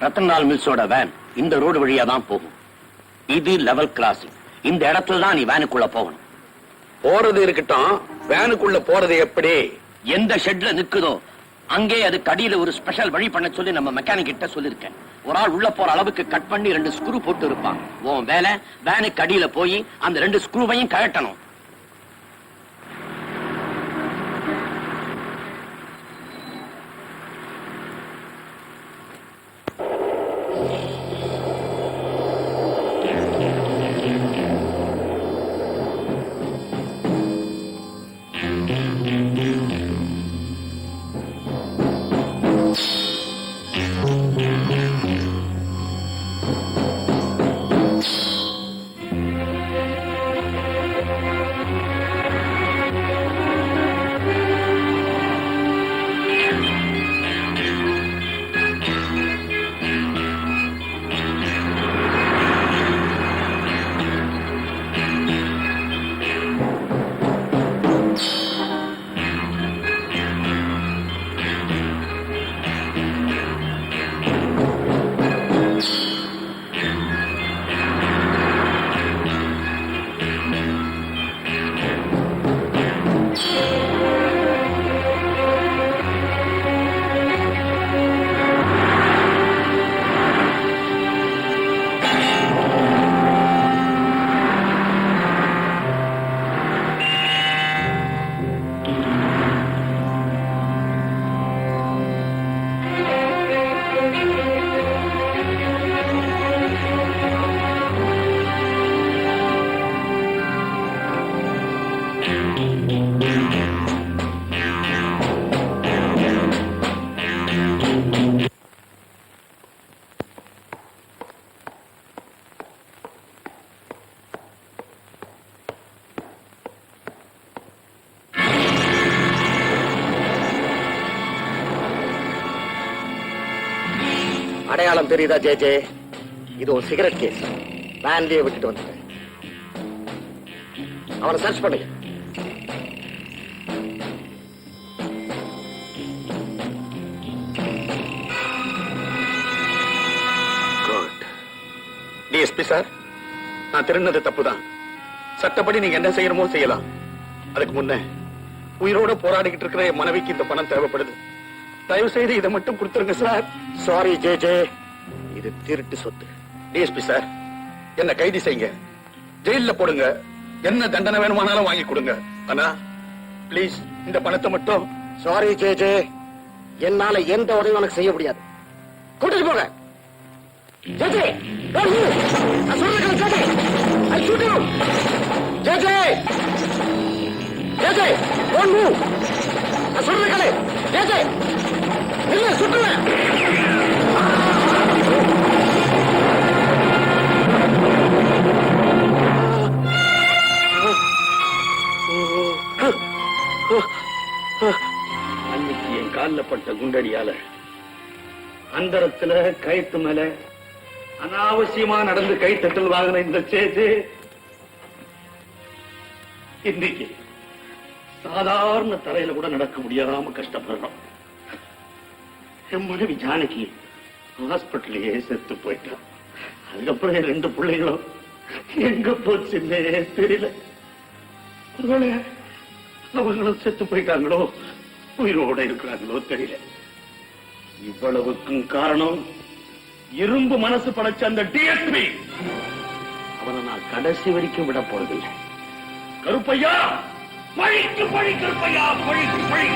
Rattan Lal மில்ஸோட van இந்த road வழியா தான் போகும். இது லெவல் கிராசிங். இந்த இடத்துல தான் நீ வேனுக்குள்ள போகணும். போறது இருக்கட்டும், வேனுக்குள்ள போறது எப்படி? எந்த ஷெட்ல நிக்குதோ அங்கே அதுக்கு அடியில ஒரு ஸ்பெஷல் வழி பண்ண சொல்லி நம்ம மெக்கானிக் கிட்ட சொல்லிருக்கேன். ஒரு ஆள் உள்ள போற அளவுக்கு கட் பண்ணி 2 ஸ்க்ரூ போட்டு இருப்பான். உன் வேலை வேனுக்கு அடியில போய் அந்த 2 ஸ்க்ரூவையும் கழட்டணும். அடையாளம் தெரியுதா ஜே? இது ஒரு சிகரெட் கேஸ். வேன்லயே விட்டுட்டு வந்துட்டேன். அவனை சர்ச் பண்ணுங்க. டிஎஸ்பி சார், நான் திருநது தப்புதான். சட்டப்படி நீங்க என்ன செய்யணுமோ செய்யலாம். அதுக்கு முன்ன உயிரோட போராடிக்கிட்டு இருக்கிற என் மனைவிக்கு இந்த பணம் தேவைப்படுது. தயவு செய்து இதை மட்டும் கொடுத்துருங்க சார். சாரி ஜே, இது திருட்டு சொத்து. டிஎஸ்பி சார், என்ன கைது செய்யுங்க, ஜெயில போடுங்க, என்ன தண்டனை வேணுமானாலும் வாங்கி கொடுங்க. ஆனா பிளீஸ் இந்த பணத்தை மட்டும். சாரி ஜே, என்னால எந்த உதவியும் உனக்கு செய்ய முடியாது. கூட்டிட்டு போங்க. ஜே, நான் சொல்றேன் J. I shoot you. J, don't move. நான் சொல்றேன் ஜே. இல்ல சுட்டுவேன். அன்னைக்கு என் காலில் பட்ட குண்டடியால அந்தரத்துல கயிற்று மேல அனாவசியமா நடந்து கைத்தட்டல் வாங்கின இந்த சேது இன்னைக்கு சாதாரண தரையில கூட நடக்க முடியாம கஷ்டப்படுறோம். என் மனைவி ஜானகி ஹாஸ்பிட்டலையே செத்து போயிட்டான். அதுக்கப்புறம் என் 2 பிள்ளைகளும் எங்க போச்சுன்னே தெரியல. ஒருவேளை அவங்களும் செத்து போயிட்டாங்களோ உயிரோட இருக்கிறாங்களோ தெரியல. இவ்வளவுக்கும் காரணம் இரும்பு மனசு படைச்ச அந்த டிஎஸ்பி. அவனை நான் கடைசி வரைக்கும் விட போறதில்லை. கருப்பையா, பழிக்கு பழி, கருப்பையா, பழிக்கு பழி.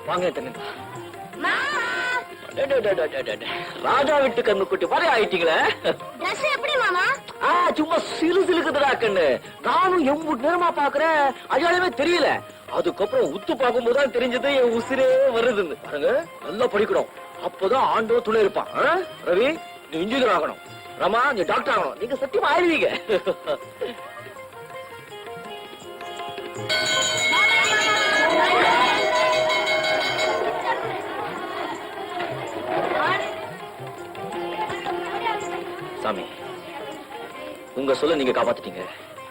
வாங்க தென்னந்தா. ராஜா வீட்டு கண்ணு குட்டி மாதிரி ஆயிட்டீங்களே. எப்படி மாமா? சும்மா சிறு சிலுக்குதுடா கண்ணு. நானும் எவ்வளவு நேரமா பாக்குறேன், அடையாளமே தெரியல. அதுக்கப்புறம் உத்து பார்க்கும் போதுதான் தெரிஞ்சது என் உசிரே வருதுன்னு. பாருங்க, நல்லா படிக்கணும், அப்பதான் ஆண்டோ துணை இருப்பான். ரவி, நீ இன்ஜினியர் ஆகணும். ரமா, நீ டாக்டர் ஆகணும். நீங்க சத்தியமா ஆயிடுவீங்க. சாமி, உங்க சொல்ல நீங்க காப்பாத்திட்டீங்க.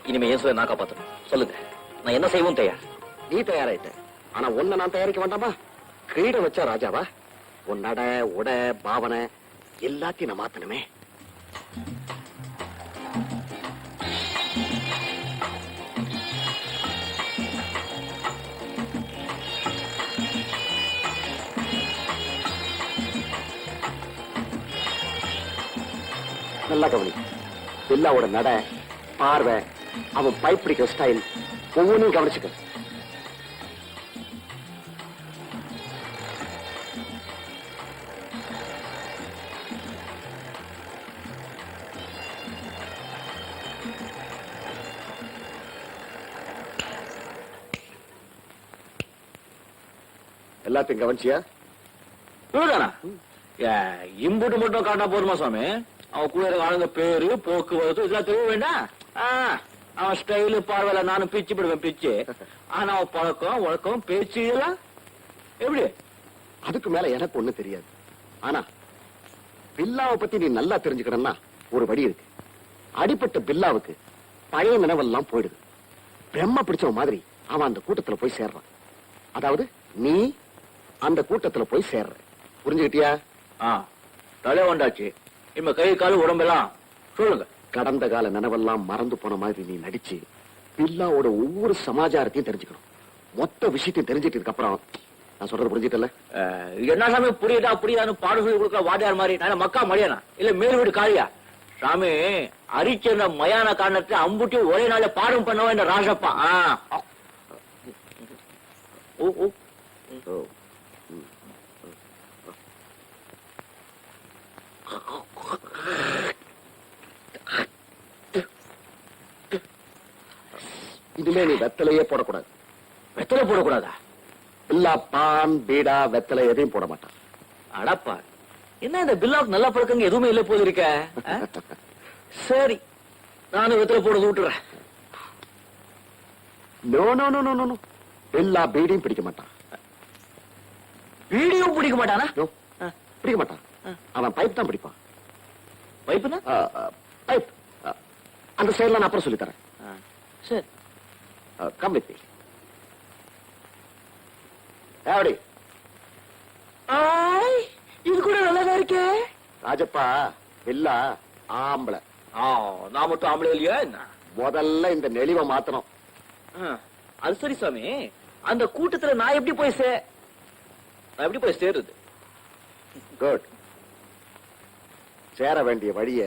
இனிமே இயேசுவை நான் காப்பாத்தணும். சொல்லுங்க, நான் என்ன செய்யவும் தயார். நீ தயாராயிட்ட, ஆனா உன்னை நான் தயாரிக்க வேண்டாமா? கிரீடம் வச்சா ராஜாவா? உன் நட உட பாவனை எல்லாத்தையும் நான் மாத்தணுமே. நல்லா கவனி. பில்லாவோட நட பார்வை, அவன் பைப் பிடிக்கிற ஸ்டைல் ஒவ்வொன்றையும் கவனிச்சுக்க. எல்லாத்தையும் கவனிச்சியா? இவ்வளவுதானா? இம்புட்டு மட்டும் காட்டா போதுமா சுவாமி? அவன் கூட இருக்க ஆளுங்க பேரு, போக்குவரத்து இதெல்லாம் தெரிய வேண்டாம். அவன் ஸ்டைலு பார்வையில நானும் பிச்சு விடுவேன் பிச்சு. ஆனா அவன் பழக்கம் வழக்கம் பேச்சு எல்லாம் எப்படி? அதுக்கு மேல எனக்கு ஒண்ணு தெரியாது. ஆனா பில்லாவை பத்தி நீ நல்லா தெரிஞ்சுக்கணும்னா ஒரு வழி இருக்கு. அடிப்பட்ட பில்லாவுக்கு பழைய நினைவெல்லாம் போயிடுது. பிரம்ம பிடிச்ச மாதிரி அவன் அந்த கூட்டத்துல போய் சேர்றான். அதாவது நீ அந்த கூட்டத்துல போய் சேர்ற. புரிஞ்சுக்கிட்டியா? தலை வந்தாச்சு. இப்ப கை காலு உடம்பெல்லாம் சொல்லுங்க. கடந்த கால நினைவெல்லாம் மறந்து போன மாதிரி நீ நடிச்சு பில்லாவோட ஒவ்வொரு சமாச்சாரத்தையும் தெரிஞ்சுக்கணும். மொத்த விஷயத்தையும் தெரிஞ்சிட்டதுக்கு அப்புறம் நான் சொல்றது புரிஞ்சுட்டல? என்ன சாமி புரியுதா புரியுதான்னு பாடம் சொல்லி கொடுக்க வாத்தியார் மாதிரி நான் மக்கா மடியானா இல்ல மேல் வீடு காளியா? சாமி அரிச்ச மயான காரணத்தை அம்புட்டி ஒரே நாள பாடம் பண்ணவன் இந்த ராஜப்பா. இனிமே நீ வெத்தலையே போடக்கூடாது. வெத்தலை போடக்கூடாதா? பில்லா பான் பீடா வெத்தலை எதையும் போட மாட்டான். அடப்பா, என்ன இந்த பில்லாவுக்கு நல்லா பழக்கங்க எதுவுமே இல்ல போது இருக்க. சரி, நானும் வெத்தலை போடுறது விட்டுறேன். No no no no no, Billa பீடியும் பிடிக்க மாட்டான். பீடியும் பிடிக்க மாட்டானா? பிடிக்க மாட்டான். அவன் பைப் தான் பிடிப்பான். பைப்புனா? பைப். அந்த சைடுல நான் அப்புறம் சொல்லி தரேன். சரி, கம் வித் மீ. எப்படி? இது கூட நல்லாதான் இருக்கே. ராஜப்பா, பில்லா ஆம்பளை. நான் மட்டும் ஆம்பளை இல்லையா என்ன? முதல்ல இந்த நெளிவை மாத்தணும். அது சரி சாமி, அந்த கூட்டத்துல நான் எப்படி போய் சேருது? குட். சேர வேண்டிய வழிய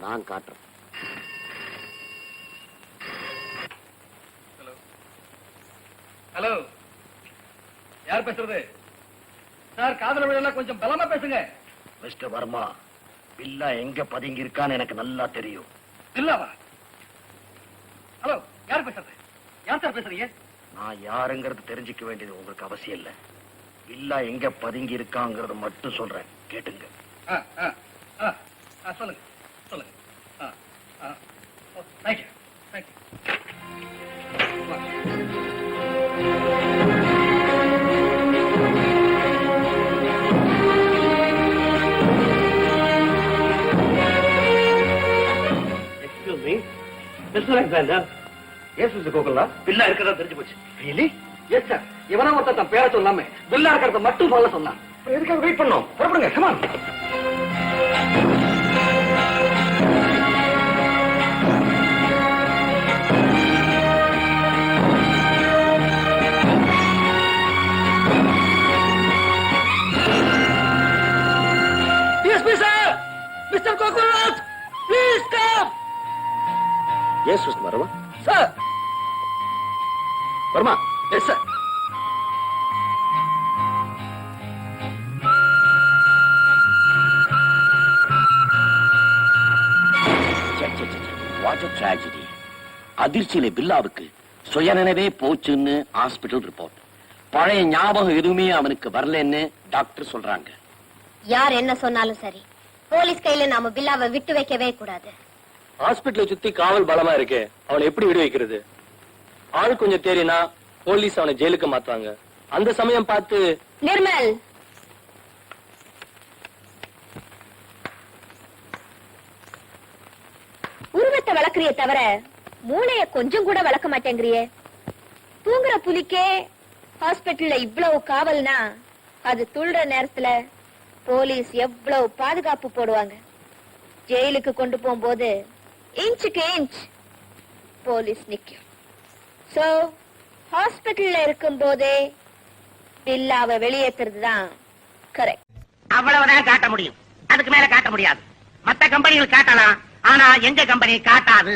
நான் காட்டுறேன். ஹலோ, யார் பேசுறது? சார், காதல விடலாம், கொஞ்சம் பலமா பேசுங்க. மிஸ்டர் வர்மா, பில்லா எங்க பதுங்கி இருக்கான்னு எனக்கு நல்லா தெரியும். இல்லாவா? ஹலோ, யார் பேசுறது? யார் சார் பேசுறீங்க? நான் யாருங்கிறது தெரிஞ்சுக்க வேண்டியது உங்களுக்கு அவசியம் இல்ல. பில்லா எங்க பதுங்கி இருக்காங்கிறத மட்டும் சொல்றேன், கேட்டுங்க. சொல்லுங்க சொல்லுங்க. Thank you thank you. Excuse me, Mr. Alexander. Yes, Mr. Kokala. பில்லா இருக்கிறதா தெரிஞ்சு போச்சு. Really? Yes, sir. இவனா ஒருத்தன் தன் பேரை சொல்லாம பில்லா இருக்கிறத மட்டும் சொல்ல சொன்னான். எதுக்காக வெயிட் பண்ணோம்? புறப்படுங்க, come on. Mr. Coconut, please come. Yes, Mr. Varma. Sir. Varma. Yes, sir. What a tragedy. அதிர்ச்சியில பில்லாவுக்கு சுயநினைவே போச்சுன்னு ஹாஸ்பிடல் ரிப்போர்ட். பழைய ஞாபகம் எதுவுமே அவனுக்கு வரலன்னு டாக்டர் சொல்றாங்க. யார் என்ன சொன்னாலும் சரி, போலீஸ் கையில நாம பில்லாவை விட்டு வைக்கவே கூடாது. ஹாஸ்பிட்டலை சுத்தி காவல் பலமா இருக்கு, அவனை எப்படி விடு வைக்கிறது? ஆள் கொஞ்சம் தேறினா போலீஸ் அவனை ஜெயிலுக்கு மாத்துவாங்க. அந்த சமயம் பார்த்து நிர்மல், உருவத்தை வளர்க்கிறிய தவிர மூளைய கொஞ்சம் கூட வளர்க்க மாட்டேங்கிறியே. தூங்குற புலிக்கே ஹாஸ்பிட்டல்ல இவ்வளவு காவல்னா அது துள்ளுற நேரத்துல போலீஸ் எவ்வளவு பாதுகாப்பு போடுவாங்க. ஜெயிலுக்கு கொண்டு போகும்போது இன்ச்சுக்கு இன்ச் போலீஸ் நிக்கும். சோ ஹாஸ்பிட்டல்ல இருக்கும் போதே பில்லாவை வெளியேற்றுறது தான் கரெக்ட். அவ்வளவுதான் காட்ட முடியும், அதுக்கு மேல காட்ட முடியாது. மத்த கம்பெனிகள் காட்டலாம், ஆனா எங்க கம்பெனி காட்டாது.